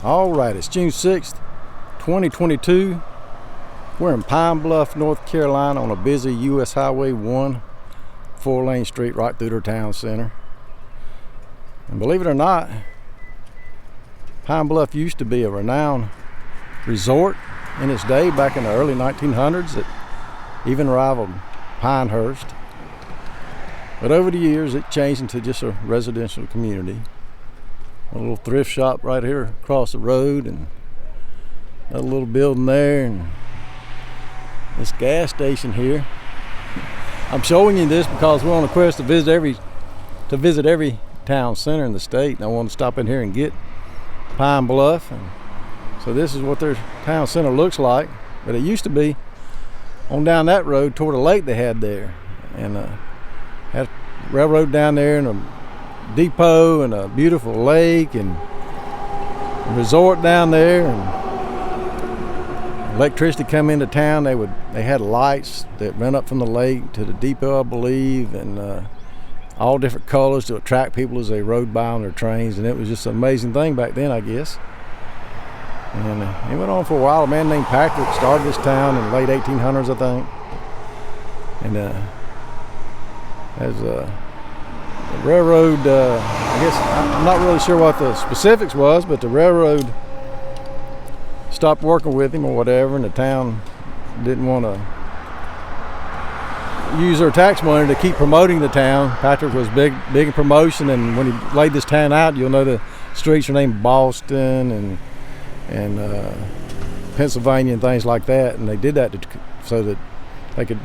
All right, it's June 6th, 2022. We're in Pinebluff, North Carolina on a busy US Highway 1, 4-lane street right through their town center. And believe it or not, Pinebluff used to be a renowned resort in its day back in the early 1900s that even rivaled Pinehurst. But over the years, it changed into just a residential community. A little thrift shop right here across the road, and a little building there, and this gas station here. I'm showing you this because we're on a quest to visit every town center in the state, and I want to stop in here and get Pinebluff. And so this is what their town center looks like, but it used to be on down that road toward a lake they had there, and had a railroad down there and a depot and a beautiful lake and a resort down there, and electricity come into town. They had lights that ran up from the lake to the depot, I believe, and all different colors to attract people as they rode by on their trains, and it was just an amazing thing back then, I guess. And it went on for a while. A man named Patrick started this town in the late 1800s, I think, and as the railroad, I guess I'm not really sure what the specifics was, but the railroad stopped working with him or whatever, and the town didn't want to use their tax money to keep promoting the town. Patrick was big in promotion, and when he laid this town out, you'll know the streets are named Boston and Pennsylvania and things like that, and they did that so that they could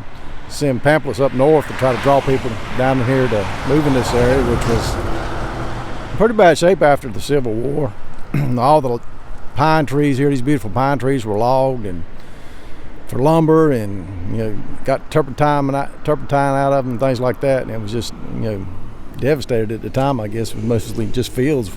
send pamphlets up north to try to draw people down here to move in this area, which was in pretty bad shape after the Civil War. All the pine trees here, these beautiful pine trees, were logged and for lumber, and got turpentine out of them and things like that, and it was just devastated at the time. I guess it was mostly just fields by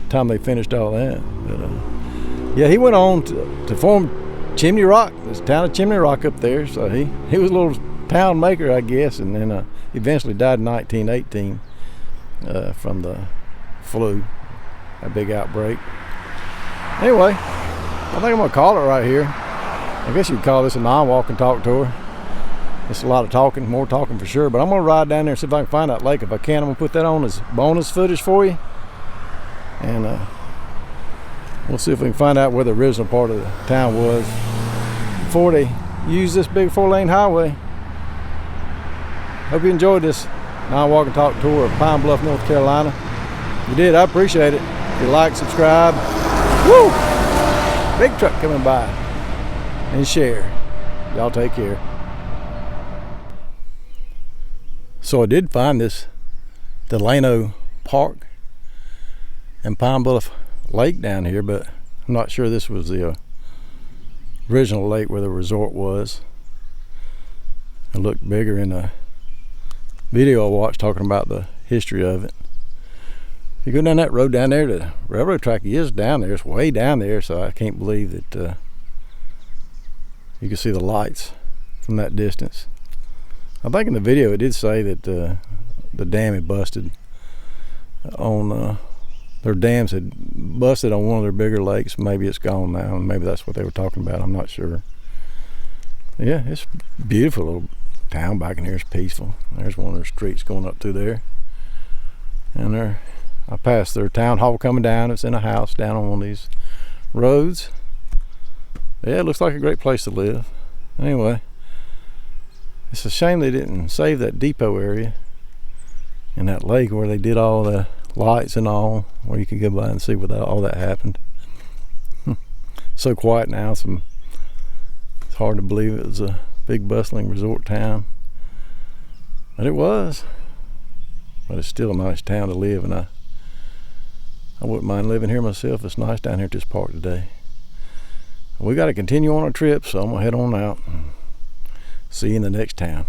the time they finished all that. But yeah, he went on to form Chimney Rock, this town of Chimney Rock up there. So he was a little town maker, I guess, and then eventually died in 1918 from the flu, a big outbreak. Anyway, I think I'm gonna call it right here. I guess you'd call this a non-walk and talk tour. It's a lot of talking, more talking for sure, but I'm gonna ride down there and see if I can find that lake. If I can, I'm gonna put that on as bonus footage for you, and we'll see if we can find out where the original part of the town was before they used this big 4-lane highway. Hope you enjoyed this non-walk and talk tour of Pinebluff, North Carolina. If you did, I appreciate it. If you like, subscribe. Woo! Big truck coming by. And share. Y'all take care. So I did find this Delano Park and Pinebluff Lake down here, but I'm not sure this was the original lake where the resort was. It looked bigger in a video I watched talking about the history of it. If you go down that road down there, the railroad track is down there. It's way down there, so I can't believe that you can see the lights from that distance. I think in the video it did say that the dam had busted on their dams had busted on one of their bigger lakes. Maybe it's gone now, and maybe that's what they were talking about. I'm not sure. Yeah, it's a beautiful little town back in here. It's peaceful. There's one of their streets going up through there, and I passed their town hall coming down. It's in a house down on one of these roads. Yeah, it looks like a great place to live. Anyway, it's a shame they didn't save that depot area and that lake where they did all the lights and all, where you could go by and see where all that happened. So quiet now, it's hard to believe it was a big bustling resort town, but it was. But it's still a nice town to live, and I wouldn't mind living here myself. It's nice down here at this park today. We got to continue on our trip, so I'm gonna head on out. See you in the next town.